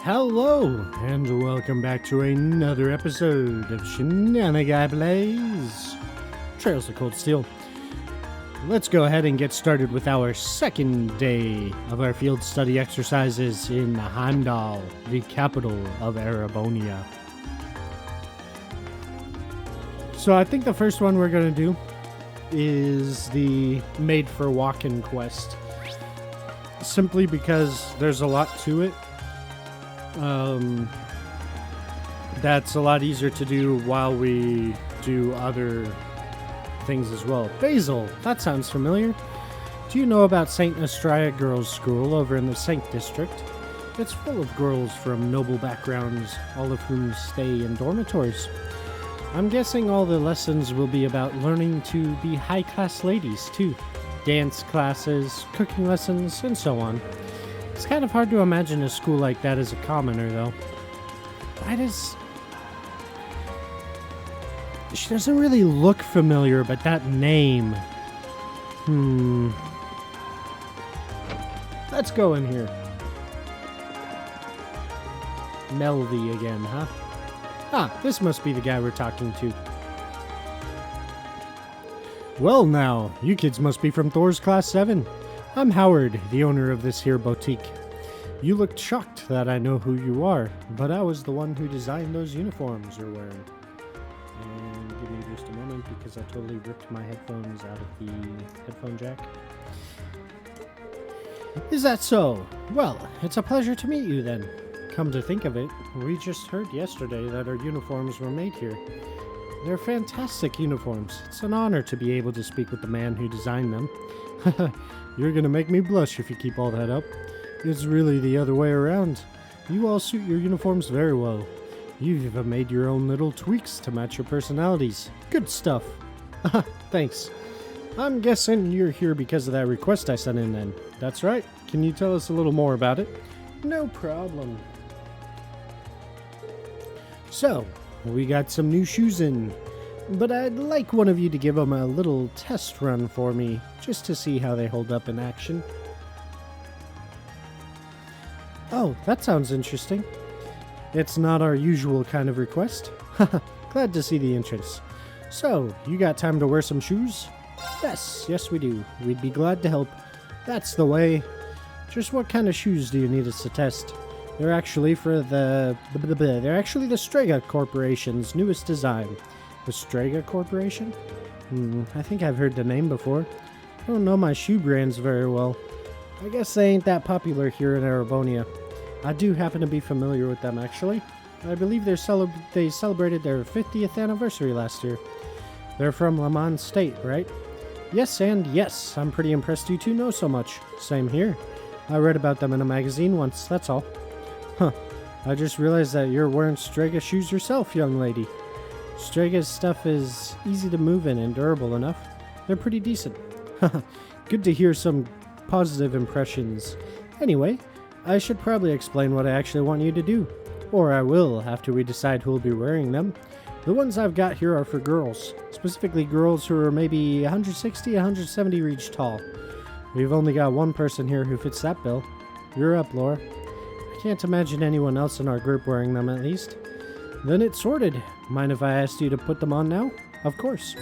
Hello, and welcome back to another episode of Shenanaguy Plays Trails of Cold Steel. Let's go ahead and get started with our second day of our field study exercises in Heimdallr, the capital of Erebonia. So I think the first one we're going to do is the Made for Walking quest. Simply because there's a lot to it. That's a lot easier to do while we do other things as well. Basil, that sounds familiar. Do you know about St. Estrella Girls' School over in the Saint District? It's full of girls from noble backgrounds, all of whom stay in dormitories. I'm guessing all the lessons will be about learning to be high-class ladies, too. Dance classes, cooking lessons, and so on. It's kind of hard to imagine a school like that as a commoner, though. She doesn't really look familiar, but that name... Let's go in here. Melvy again, huh? Ah, this must be the guy we're talking to. Well now, you kids must be from Thor's Class 7. I'm Howard, the owner of this here boutique. You looked shocked that I know who you are, but I was the one who designed those uniforms you're wearing. And give me just a moment because I totally ripped my headphones out of the headphone jack. Is that so? Well, it's a pleasure to meet you then. Come to think of it, we just heard yesterday that our uniforms were made here. They're fantastic uniforms. It's an honor to be able to speak with the man who designed them. You're gonna make me blush if you keep all that up. It's really the other way around. You all suit your uniforms very well. You've even made your own little tweaks to match your personalities. Good stuff. Thanks. I'm guessing you're here because of that request I sent in then. That's right. Can you tell us a little more about it? No problem. So, we got some new shoes in, but I'd like one of you to give them a little test run for me, just to see how they hold up in action. Oh, that sounds interesting. It's not our usual kind of request. Glad to see the interest. So, you got time to wear some shoes? Yes we do. We'd be glad to help. That's the way. Just what kind of shoes do you need us to test? They're actually the Strega Corporation's newest design. The Strega Corporation? I think I've heard the name before. I don't know my shoe brands very well. I guess they ain't that popular here in Erebonia. I do happen to be familiar with them, actually. I believe they celebrated their 50th anniversary last year. They're from Le Mans State, right? Yes and yes. I'm pretty impressed you two know so much. Same here. I read about them in a magazine once, that's all. Huh. I just realized that you're wearing Strega shoes yourself, young lady. Strega's stuff is easy to move in and durable enough. They're pretty decent. Good to hear some positive impressions. Anyway, I should probably explain what I actually want you to do. Or I will after we decide who'll be wearing them. The ones I've got here are for girls. Specifically girls who are maybe 160, 170 reach tall. We've only got one person here who fits that bill. You're up, Laura. I can't imagine anyone else in our group wearing them, at least. Then it's sorted. Mind if I asked you to put them on now? Of course.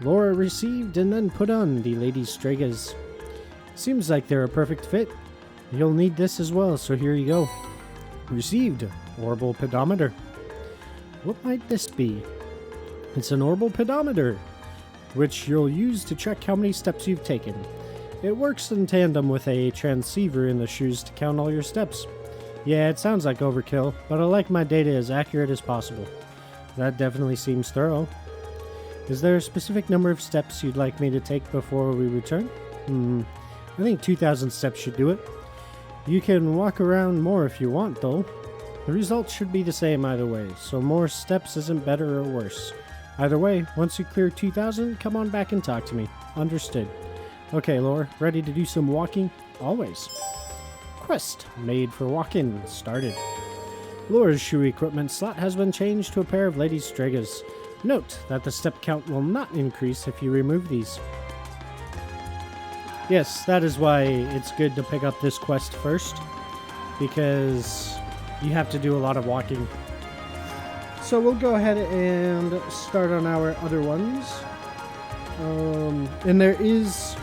Laura received and then put on the ladies' Stregas. Seems like they're a perfect fit. You'll need this as well, so here you go. Received. Orbital pedometer. What might this be? It's an orbital pedometer, which you'll use to check how many steps you've taken. It works in tandem with a transceiver in the shoes to count all your steps. Yeah, it sounds like overkill, but I like my data as accurate as possible. That definitely seems thorough. Is there a specific number of steps you'd like me to take before we return? I think 2,000 steps should do it. You can walk around more if you want, though. The results should be the same either way, so more steps isn't better or worse. Either way, once you clear 2,000, come on back and talk to me. Understood. Okay, Laura, ready to do some walking? Always. Quest Made for Walking started. Laura's shoe equipment slot has been changed to a pair of ladies' Stregas. Note that the step count will not increase if you remove these. Yes, that is why it's good to pick up this quest first. because you have to do a lot of walking. So we'll go ahead and start on our other ones. And there is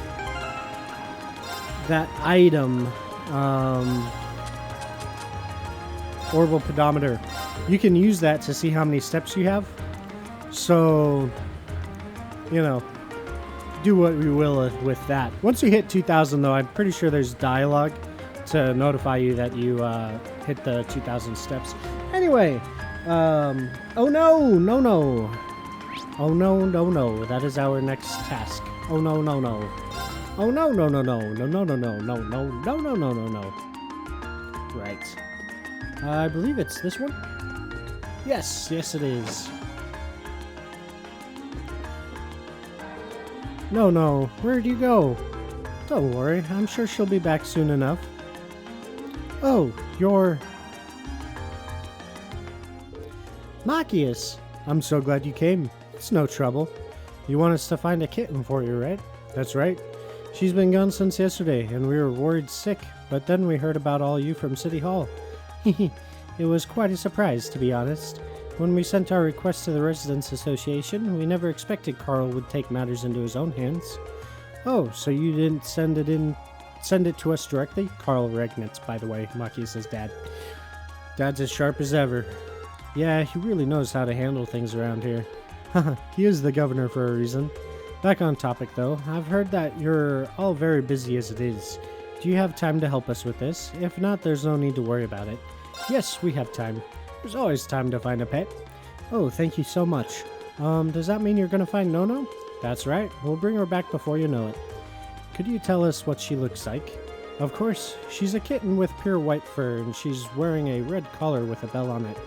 that item, orbital pedometer. You can use that to see how many steps you have. So, you know, do what we will with that. Once you hit 2,000, though, I'm pretty sure there's dialogue to notify you that you hit the 2,000 steps. Anyway, oh no, no, no. Oh no, no, no. That is our next task. Oh no, no, no. Oh no, no, no, no, no, no, no, no, no, no, no, no, no, no, no. Right. I believe it's this one. Yes, yes it is. No, no, where'd you go? Don't worry, I'm sure she'll be back soon enough. Oh, you're... Machias! I'm so glad you came. It's no trouble. You want us to find a kitten for you, right? That's right. She's been gone since yesterday, and we were worried sick, but then we heard about all you from City Hall. It was quite a surprise, to be honest. When we sent our request to the Residents Association, we never expected Carl would take matters into his own hands. Oh, so you didn't send it to us directly? Carl Regnitz, by the way, Machias' dad. Dad's as sharp as ever. Yeah, he really knows how to handle things around here. Haha, he is the governor for a reason. Back on topic, though, I've heard that you're all very busy as it is. Do you have time to help us with this? If not, there's no need to worry about it. Yes, we have time. There's always time to find a pet. Oh, thank you so much. Does that mean you're gonna find Nono? That's right. We'll bring her back before you know it. Could you tell us what she looks like? Of course. She's a kitten with pure white fur, and she's wearing a red collar with a bell on it.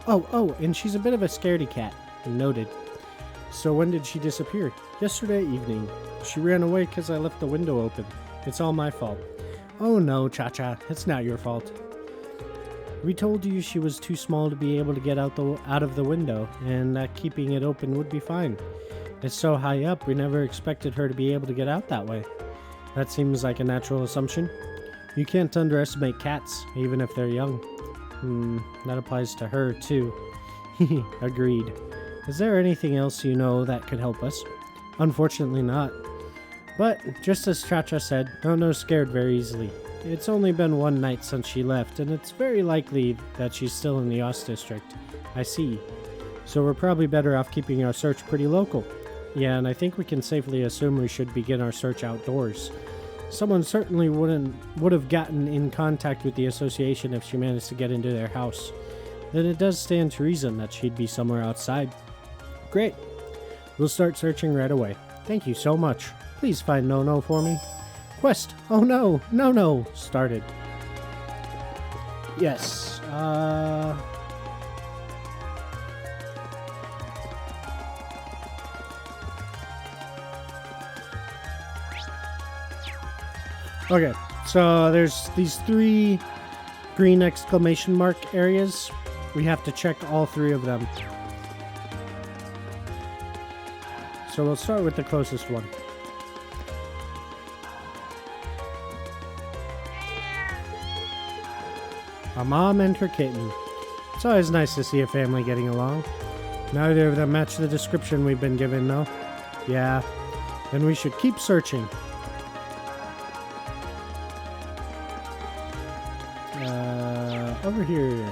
Oh, and she's a bit of a scaredy cat. Noted. So when did she disappear? Yesterday evening. She ran away because I left the window open. It's all my fault. Oh no, Cha-Cha. It's not your fault. We told you she was too small to be able to get out of the window, and that keeping it open would be fine. It's so high up, we never expected her to be able to get out that way. That seems like a natural assumption. You can't underestimate cats, even if they're young. That applies to her, too. Agreed. Is there anything else you know that could help us? Unfortunately not. But, just as Cha-Cha said, Nono's scared very easily. It's only been one night since she left, and it's very likely that she's still in the Ost District. I see. So we're probably better off keeping our search pretty local. Yeah, and I think we can safely assume we should begin our search outdoors. Someone certainly would have gotten in contact with the association if she managed to get into their house. Then it does stand to reason that she'd be somewhere outside. Great. We'll start searching right away. Thank you so much. Please find Nono for me. Quest. Oh no, no. Started. Yes. Okay, so there's these 3 green exclamation mark areas. We have to check all 3 of them. So we'll start with the closest one. A mom and her kitten. It's always nice to see a family getting along. Neither of them match the description we've been given, though. Yeah, then we should keep searching. Over here.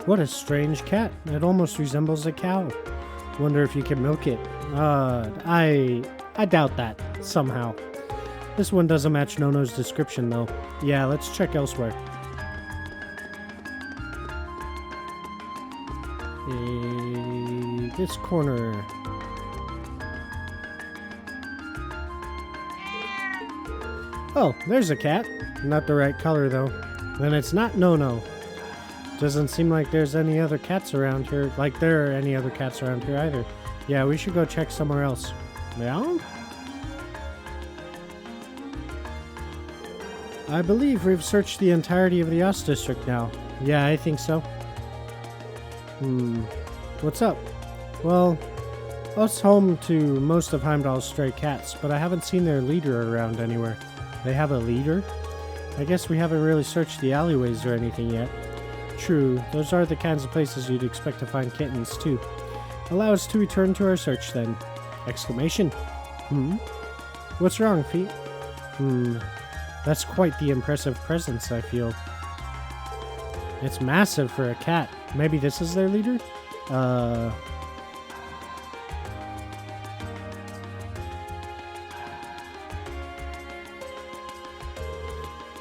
What a strange cat. It almost resembles a cow. Wonder if you can milk it. I doubt that, somehow. This one doesn't match Nono's description, though. Yeah, let's check elsewhere. This corner. Oh, there's a cat. Not the right color, though. Then it's not Nono. Doesn't seem like there's any other cats around here. Like there are any other cats around here either. Yeah, we should go check somewhere else. Yeah? I believe we've searched the entirety of the Ost District now. Yeah, I think so. What's up? Well, Us home to most of Heimdall's stray cats, but I haven't seen their leader around anywhere. They have a leader? I guess we haven't really searched the alleyways or anything yet. True, those are the kinds of places you'd expect to find kittens, too. Allow us to return to our search, then. Exclamation. What's wrong, Feet? That's quite the impressive presence, I feel. It's massive for a cat. Maybe this is their leader?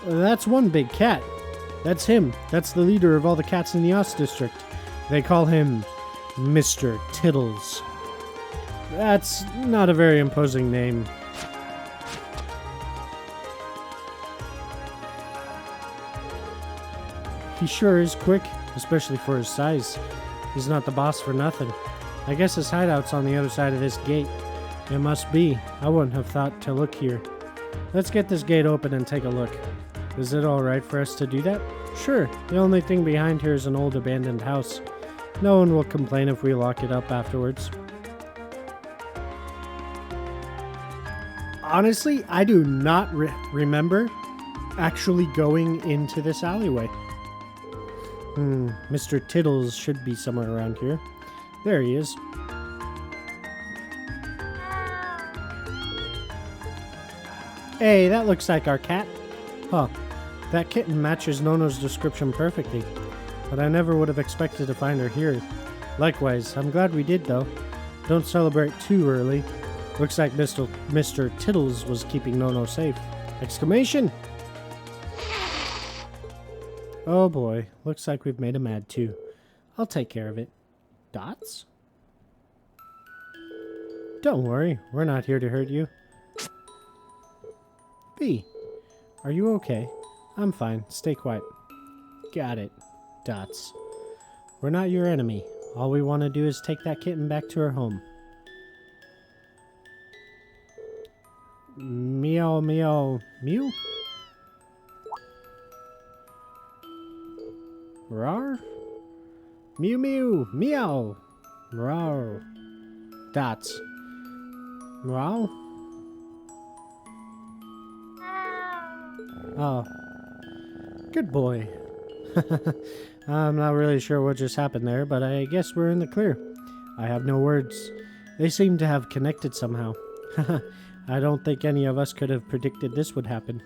That's one big cat. That's him. That's the leader of all the cats in the Ost district. They call him Mr. Tiddles. That's not a very imposing name. He sure is quick, especially for his size. He's not the boss for nothing. I guess his hideout's on the other side of this gate. It must be. I wouldn't have thought to look here. Let's get this gate open and take a look. Is it alright for us to do that? Sure. The only thing behind here is an old abandoned house. No one will complain if we lock it up afterwards. Honestly, I do not remember actually going into this alleyway. Mr. Tiddles should be somewhere around here. There he is. Hey, that looks like our cat. Huh. That kitten matches Nono's description perfectly. But I never would have expected to find her here. Likewise, I'm glad we did though. Don't celebrate too early. Looks like Mr. Tiddles was keeping Nono safe. Exclamation! Oh boy, looks like we've made him mad too. I'll take care of it. Dots? Don't worry, we're not here to hurt you. B, are you okay? I'm fine, stay quiet. Got it. Dots. We're not your enemy. All we want to do is take that kitten back to her home. Meow, meow, mew? Rawr? Mew, mew, meow. Rawr. Dots. Meow? Oh. Good boy. I'm not really sure what just happened there, but I guess we're in the clear. I have no words. They seem to have connected somehow. I don't think any of us could have predicted this would happen.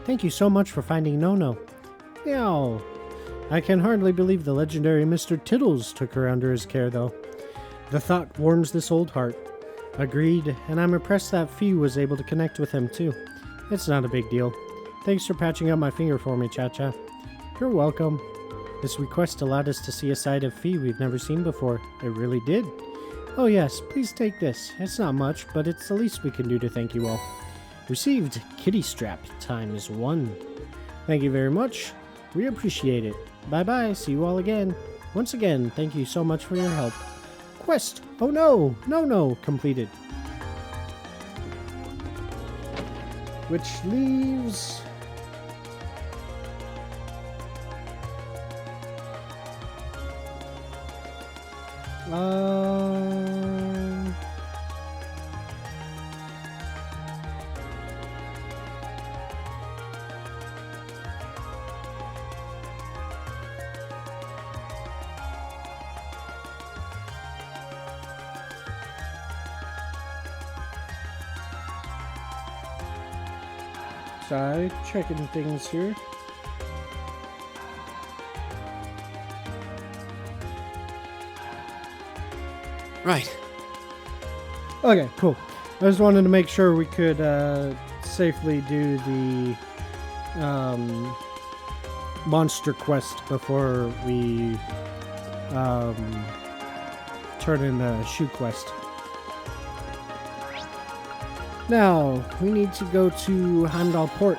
Thank you so much for finding Nono. Meow. I can hardly believe the legendary Mr. Tiddles took her under his care, though. The thought warms this old heart. Agreed, and I'm impressed that Fee was able to connect with him, too. It's not a big deal. Thanks for patching up my finger for me, Cha-Cha. You're welcome. This request allowed us to see a side of Fee we've never seen before. It really did. Oh yes, please take this. It's not much, but it's the least we can do to thank you all. Received kitty strap ×1. Thank you very much. We appreciate it. Bye-bye. See you all again. Once again, thank you so much for your help. Quest. Oh no. No. Completed. Which leaves... Sorry, checking things here. Right. Okay, cool. I just wanted to make sure we could safely do the monster quest before we turn in the shoe quest. Now, we need to go to Heimdallr Port.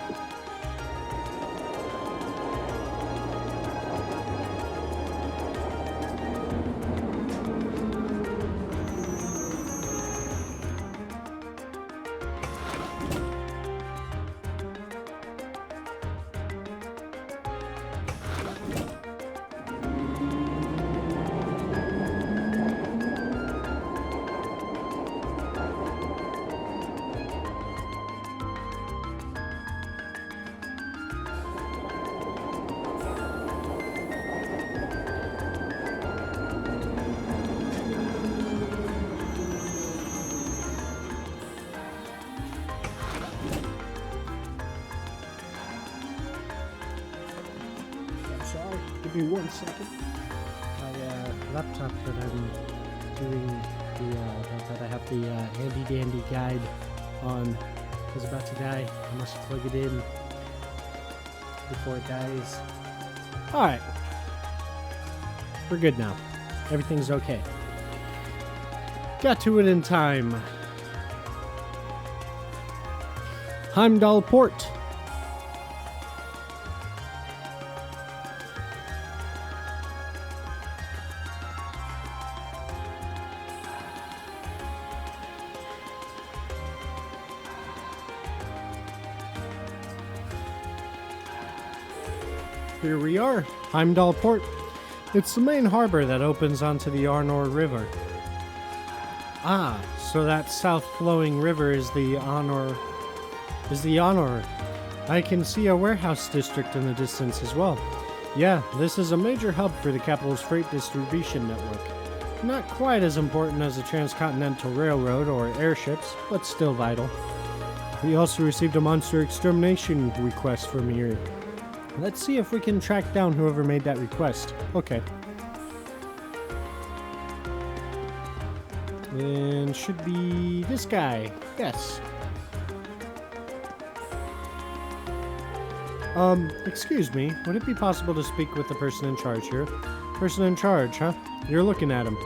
give me 1 second. My laptop that I'm doing that I have the handy dandy guide on is about to die. I must plug it in before it dies. Alright. We're good now. Everything's okay. Got to it in time. Heimdallr Port. Here we are, Heimdallr Port. It's the main harbor that opens onto the Arnor River. Ah, so that south-flowing river is the Arnor. I can see a warehouse district in the distance as well. Yeah, this is a major hub for the capital's freight distribution network. Not quite as important as a transcontinental railroad or airships, but still vital. We also received a monster extermination request from here. Let's see if we can track down whoever made that request. Okay. And should be this guy. Yes. Excuse me. Would it be possible to speak with the person in charge here? Person in charge, huh? You're looking at him.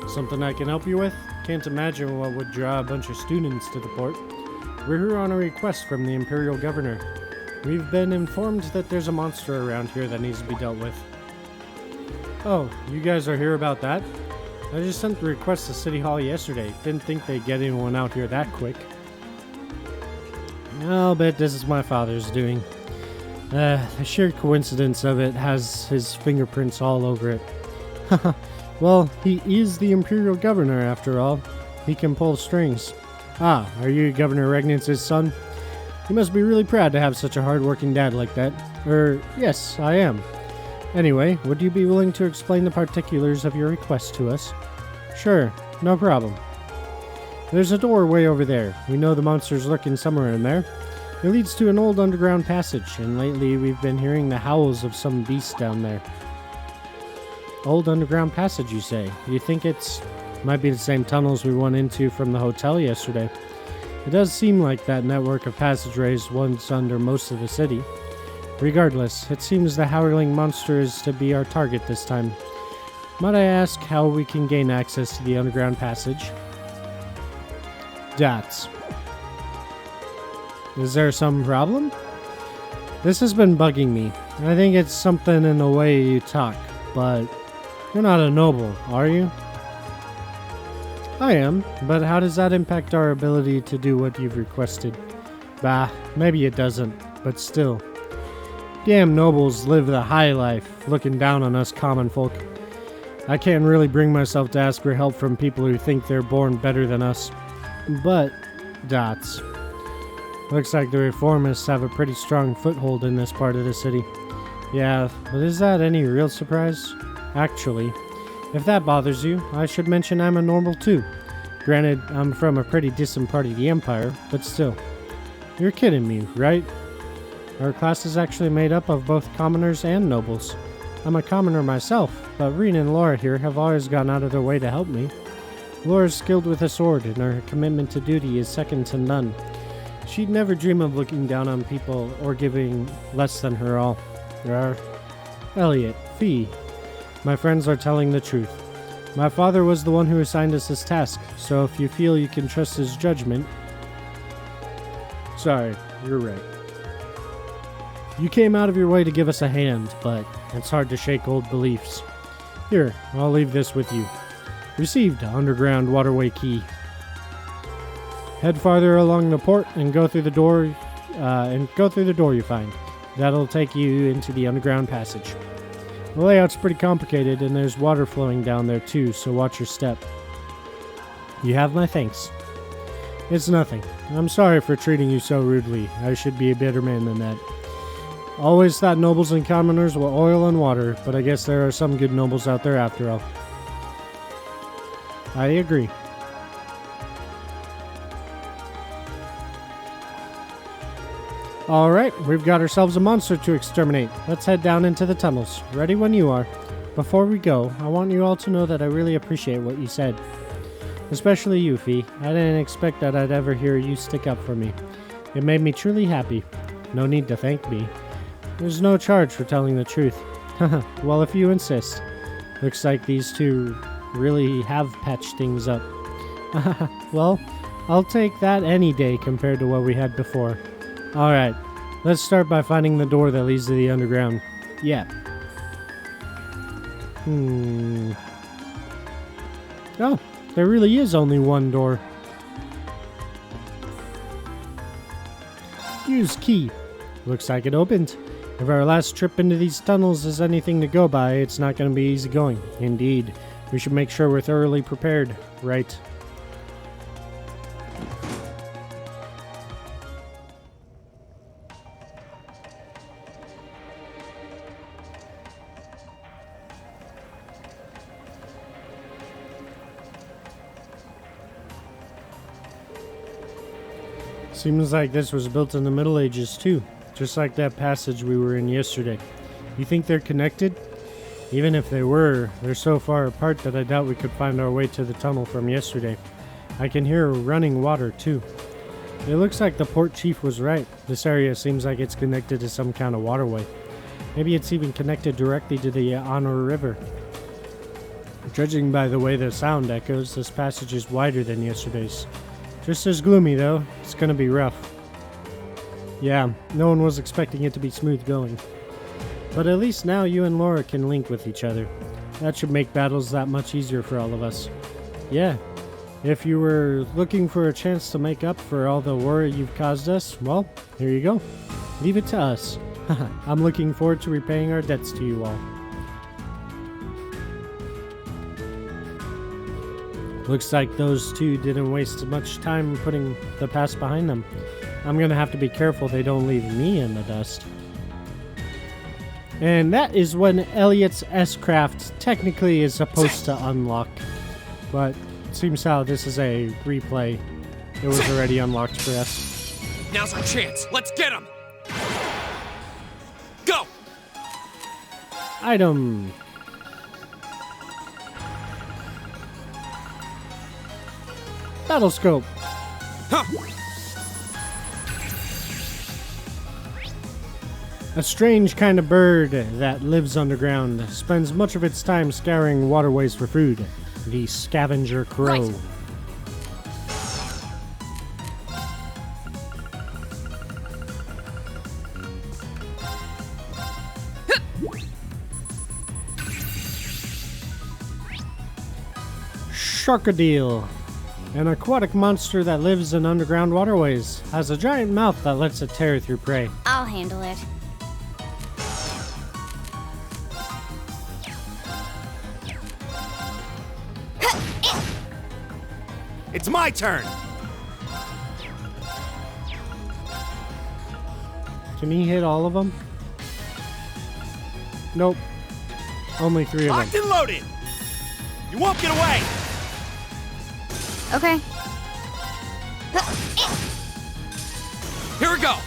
Something I can help you with? Can't imagine what would draw a bunch of students to the port. We're here on a request from the Imperial Governor. We've been informed that there's a monster around here that needs to be dealt with. Oh, you guys are here about that? I just sent the request to City Hall yesterday. Didn't think they'd get anyone out here that quick. I'll bet this is my father's doing. The sheer coincidence of it has his fingerprints all over it. Well, he is the Imperial Governor after all. He can pull strings. Ah, are you Governor Regnance's son? You must be really proud to have such a hard-working dad like that. Yes, I am. Anyway, would you be willing to explain the particulars of your request to us? Sure, no problem. There's a door way over there. We know the monster's lurking somewhere in there. It leads to an old underground passage, and lately we've been hearing the howls of some beast down there. Old underground passage, you say? You think might be the same tunnels we went into from the hotel yesterday? It does seem like that network of passageways runs under most of the city. Regardless, it seems the howling monster is to be our target this time. Might I ask how we can gain access to the underground passage? Dots. Is there some problem? This has been bugging me. I think it's something in the way you talk, but you're not a noble, are you? I am, but how does that impact our ability to do what you've requested? Bah, maybe it doesn't, but still. Damn nobles live the high life, looking down on us common folk. I can't really bring myself to ask for help from people who think they're born better than us. But, dots. Looks like the reformists have a pretty strong foothold in this part of the city. Yeah, but is that any real surprise? Actually, if that bothers you, I should mention I'm a normal too. Granted, I'm from a pretty distant part of the Empire, but still. You're kidding me, right? Our class is actually made up of both commoners and nobles. I'm a commoner myself, but Reen and Laura here have always gone out of their way to help me. Laura's skilled with a sword, and her commitment to duty is second to none. She'd never dream of looking down on people or giving less than her all. Elliot, Fee. My friends are telling the truth. My father was the one who assigned us this task, so if you feel you can trust his judgment... Sorry, you're right. You came out of your way to give us a hand, but it's hard to shake old beliefs. Here, I'll leave this with you. Received underground waterway key. Head farther along the port and go through the door. You find. That'll take you into the underground passage. The layout's pretty complicated, and there's water flowing down there too, so watch your step. You have my thanks. It's nothing. I'm sorry for treating you so rudely. I should be a better man than that. Always thought nobles and commoners were oil and water, but I guess there are some good nobles out there after all. I agree. Alright, we've got ourselves a monster to exterminate. Let's head down into the tunnels. Ready when you are. Before we go, I want you all to know that I really appreciate what you said. Especially you, Fee. I didn't expect that I'd ever hear you stick up for me. It made me truly happy. No need to thank me. There's no charge for telling the truth. Well, if you insist. Looks like these two really have patched things up. Well, I'll take that any day compared to what we had before. Alright, let's start by finding the door that leads to the underground. Yeah. Oh, there really is only one door. Use key. Looks like it opened. If our last trip into these tunnels is anything to go by, it's not going to be easy going. Indeed. We should make sure we're thoroughly prepared, right? Seems like this was built in the Middle Ages too, just like that passage we were in yesterday. You think they're connected? Even if they were, they're so far apart that I doubt we could find our way to the tunnel from yesterday. I can hear running water too. It looks like the port chief was right. This area seems like it's connected to some kind of waterway. Maybe it's even connected directly to the Honor River. Judging by the way the sound echoes, this passage is wider than yesterday's. Just as gloomy though, it's gonna be rough. Yeah, no one was expecting it to be smooth going. But at least now you and Laura can link with each other. That should make battles that much easier for all of us. Yeah, if you were looking for a chance to make up for all the worry you've caused us, well, here you go. Leave it to us. I'm looking forward to repaying our debts to you all. Looks like those two didn't waste much time putting the past behind them. I'm gonna have to be careful they don't leave me in the dust. And that is when Elliot's S-Craft technically is supposed to unlock. But it seems how this is a replay. It was already unlocked for us. Now's our chance. Let's get him! Go! Item. Battle scope. Huh. A strange kind of bird that lives underground spends much of its time scouring waterways for food. The scavenger crow. Right. Sharkadeel. An aquatic monster that lives in underground waterways. Has a giant mouth that lets it tear through prey. I'll handle it. It's my turn! Can he hit all of them? Nope. Only 3 of Locked them. and loaded! You won't get away! Okay. Here we go!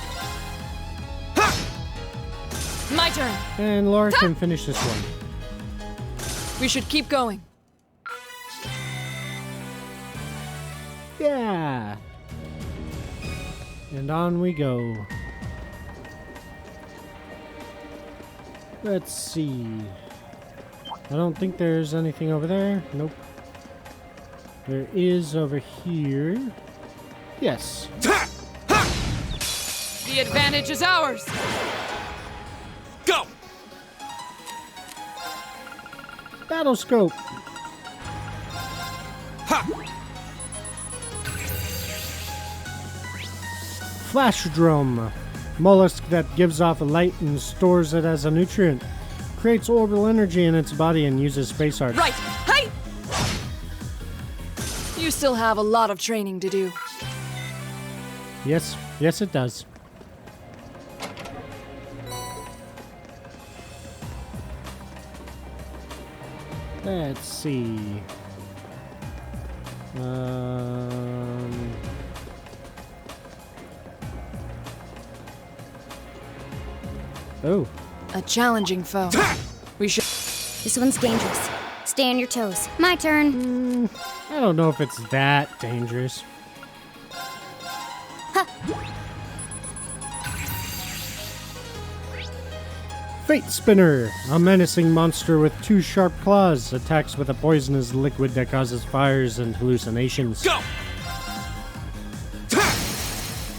My turn. And Laura can finish this one. We should keep going. Yeah. And on we go. Let's see. I don't think there's anything over there. Nope. There is over here. Yes. The advantage is ours. Go! Battle scope. Ha! Flash drum. Mollusk that gives off a light and stores it as a nutrient. Creates orbital energy in its body and uses space arc. Right. Hey! You still have a lot of training to do. Yes, yes it does. Let's see. Oh. A challenging foe. We should. This one's dangerous. Stay on your toes. My turn. I don't know if it's that dangerous. Fate Spinner, a menacing monster with 2 sharp claws, attacks with a poisonous liquid that causes fires and hallucinations. Go!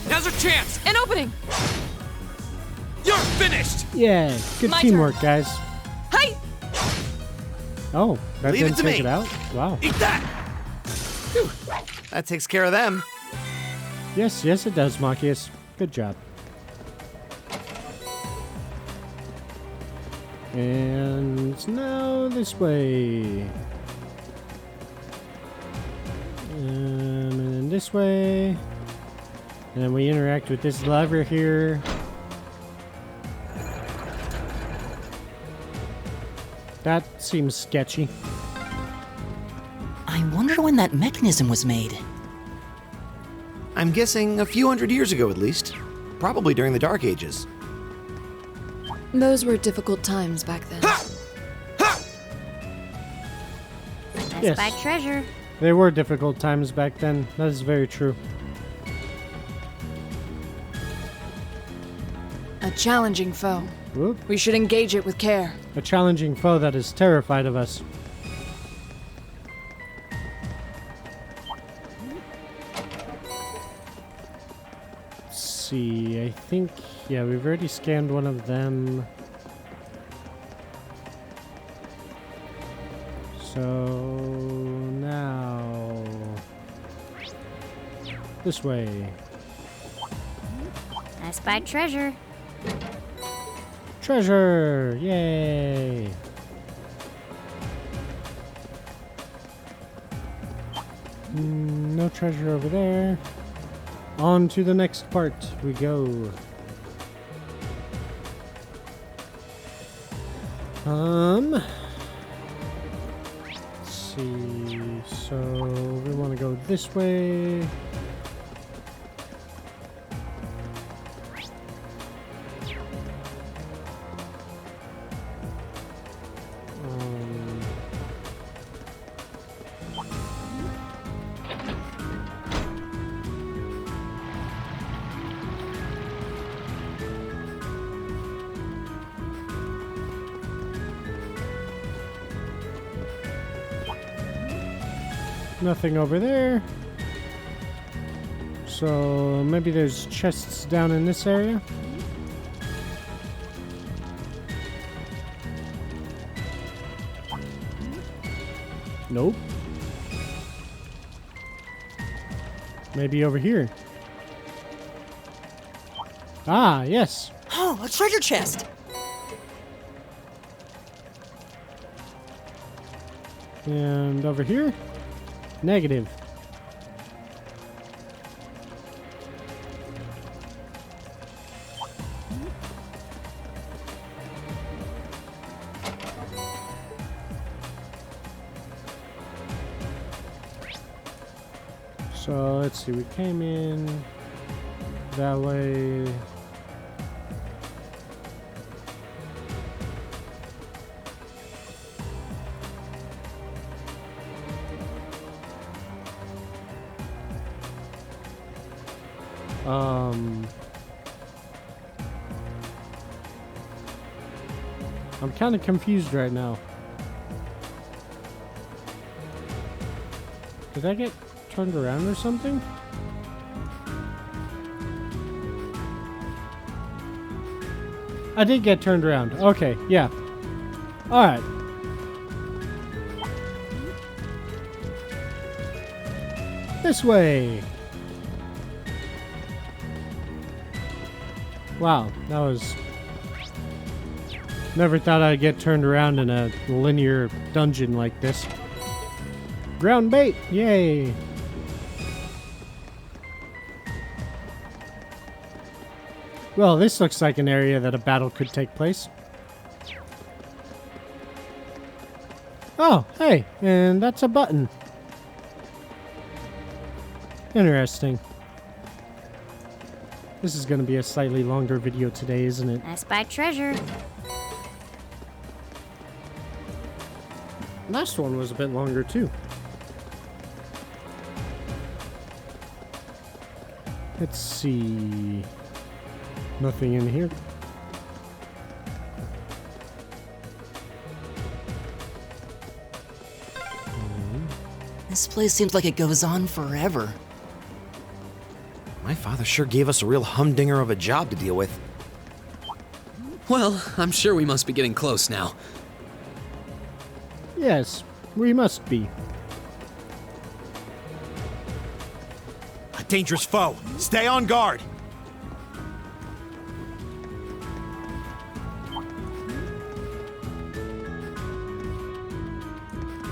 Now's our chance! An opening! You're finished! Yeah, good My teamwork, guys. Hi! Oh, that Leave it didn't to take me. it out? Wow. Eat that! Phew. That takes care of them. Yes, it does, Machias. Good job. And now this way. And then this way. And then we interact with this lever here. That seems sketchy. I wonder when that mechanism was made. I'm guessing a few hundred years ago at least. Probably during the Dark Ages. Those were difficult times back then. I Yes. spy treasure. There were difficult times back then. That is very true. A challenging foe. Whoop. We should engage it with care. A challenging foe that is terrified of us. Let's see, I think, yeah, we've already scanned one of them. So now this way. I spy treasure. Treasure! Yay! No treasure over there. On to the next part we go. Let's see. So we want to go this way. Nothing over there. So maybe there's chests down in this area. Nope. Maybe over here. Ah, yes. Oh, a treasure chest! And over here? Negative. So let's see, we came in that way. I'm kind of confused right now. Did I get turned around or something? I did get turned around. Okay, yeah. Alright. This way. Wow, that was... Never thought I'd get turned around in a linear dungeon like this. Ground bait! Yay! Well, this looks like an area that a battle could take place. Oh, hey, and that's a button. Interesting. This is going to be a slightly longer video today, isn't it? I spy treasure. Last one was a bit longer, too. Let's see. Nothing in here. This place seems like it goes on forever. My father sure gave us a real humdinger of a job to deal with. Well, I'm sure we must be getting close now. Yes, we must be. A dangerous foe. Stay on guard.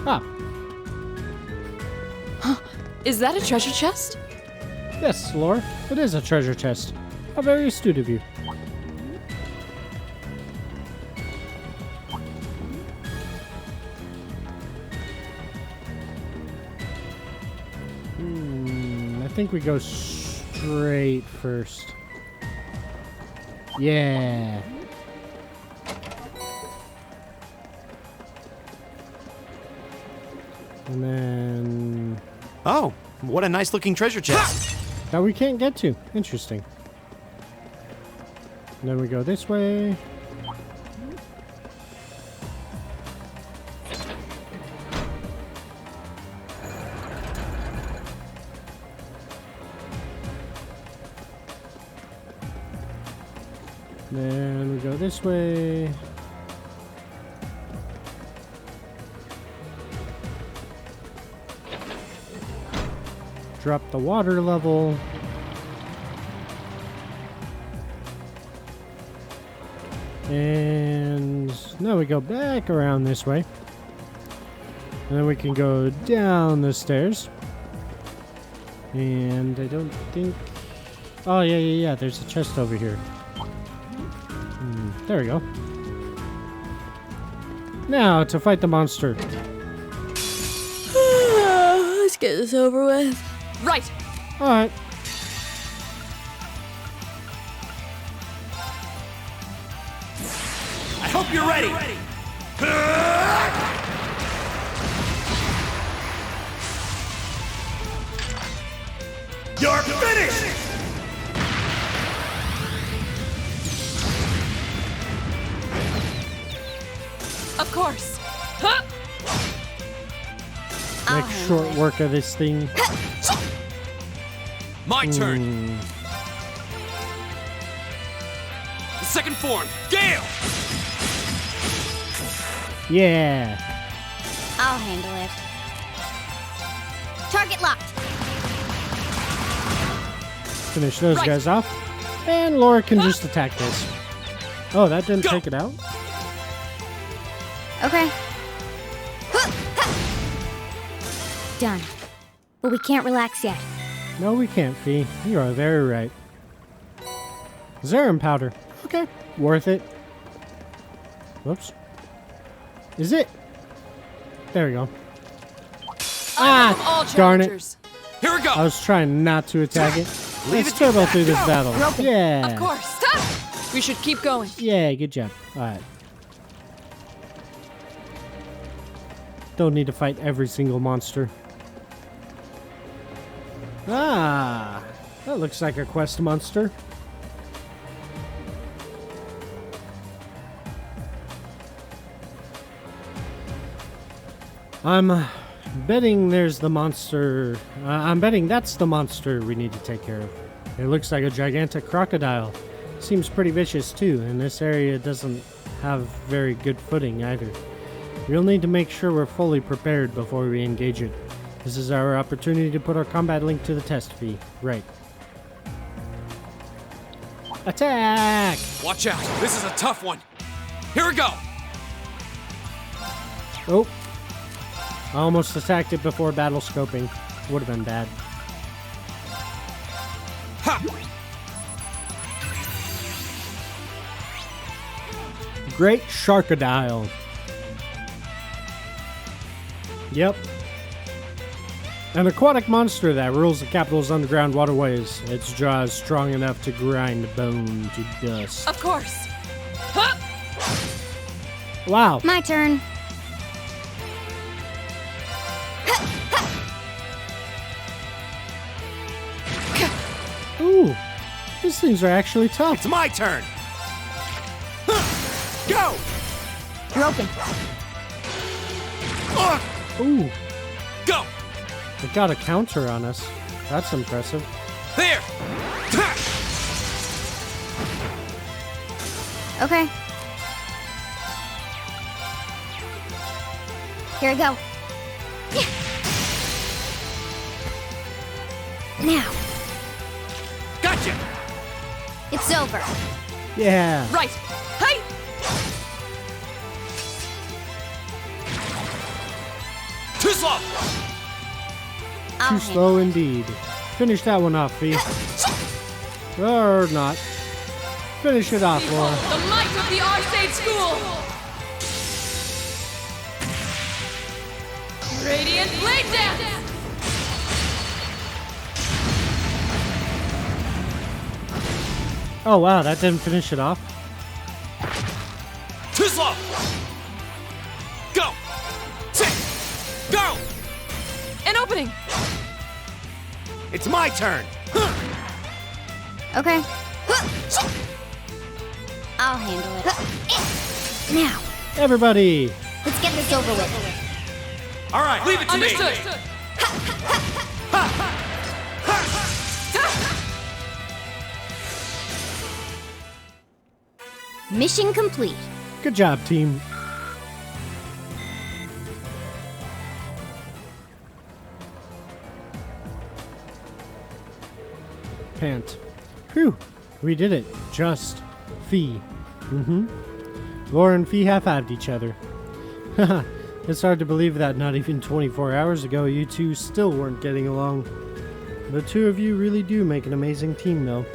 Ah, Is that a treasure chest? yes, Laura. It is a treasure chest. How very astute of you. I think we go straight first. Yeah. And then... Oh, what a nice looking treasure chest. that we can't get to. Interesting. And then we go this way. Then we go this way. Drop the water level. And now we go back around this way. And then we can go down the stairs. And I don't think... Oh, yeah. There's a chest over here. There we go. Now, to fight the monster. Let's get this over with. Right. Alright. I hope you're ready. You're finished. Of course. Make short work of this thing. My turn. The second form, Gale! Yeah. I'll handle it. Target locked. Finish those Right. guys off. And Laura can just attack this. Oh, that didn't Go. take it out? Okay. Done. But we can't relax yet. No, we can't, Fee. You are very right. Zerum powder. Okay. Worth it. Whoops. Is it? There we go. All darn it. challengers. Here we go! I was trying not to attack it. Leave Let's it to turbo that. through this Go. battle. Yeah. Of course. We should keep going. Yeah, good job. Alright. Don't need to fight every single monster. Ah, that looks like a quest monster. I'm betting there's the monster. I'm betting that's the monster we need to take care of. It looks like a gigantic crocodile. Seems pretty vicious too, and this area doesn't have very good footing either. We'll need to make sure we're fully prepared before we engage it. This is our opportunity to put our combat link to the test, Fee. Right. Attack! Watch out, this is a tough one. Here we go! Oh. I almost attacked it before battle scoping. Would have been bad. Ha! Great Sharkadile. Yep. An aquatic monster that rules the capital's underground waterways. Its jaw is strong enough to grind bone to dust. Of course. Wow. My turn. Ooh. These things are actually tough. It's my turn. Go! You're open. Ooh. Go! It got a counter on us. That's impressive. There! Okay. Here I go. Now, Gotcha! it's over. Yeah. Right. Hi. Too slow! I'll Too handle slow indeed. Finish that one off, Fee. Or not. Finish it off, Laura. The might of the Arcade School. Radiant Blade Dance. Oh wow, that didn't finish it off. Too slow! Go! Sit! Go! An opening. It's my turn! Okay. I'll handle it. Now, Everybody! let's get this over with. All right, leave it to Understood. me! Mission complete. Good job, team. Pant. Whew. We did it. Just. Fee. Laura and Fee half-halved each other. Haha. It's hard to believe that not even 24 hours ago you two still weren't getting along. The two of you really do make an amazing team, though.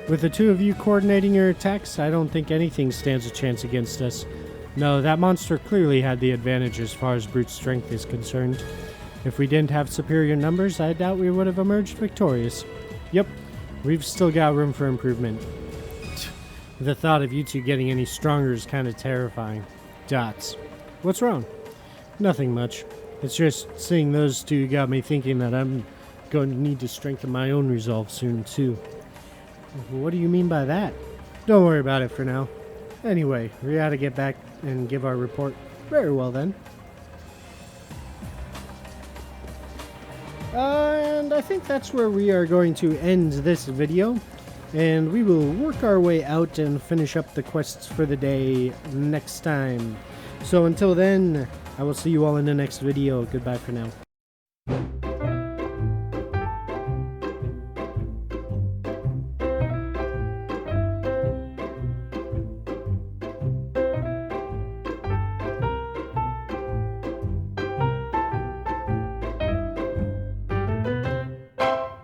With the two of you coordinating your attacks, I don't think anything stands a chance against us. No, that monster clearly had the advantage as far as brute strength is concerned. If we didn't have superior numbers, I doubt we would have emerged victorious. Yep, we've still got room for improvement. The thought of you two getting any stronger is kind of terrifying. Dots. What's wrong? Nothing much. It's just seeing those two got me thinking that I'm going to need to strengthen my own resolve soon, too. What do you mean by that? Don't worry about it for now. Anyway, we ought to get back and give our report. Very well then. And I think that's where we are going to end this video. And we will work our way out and finish up the quests for the day next time. So until then, I will see you all in the next video. Goodbye for now.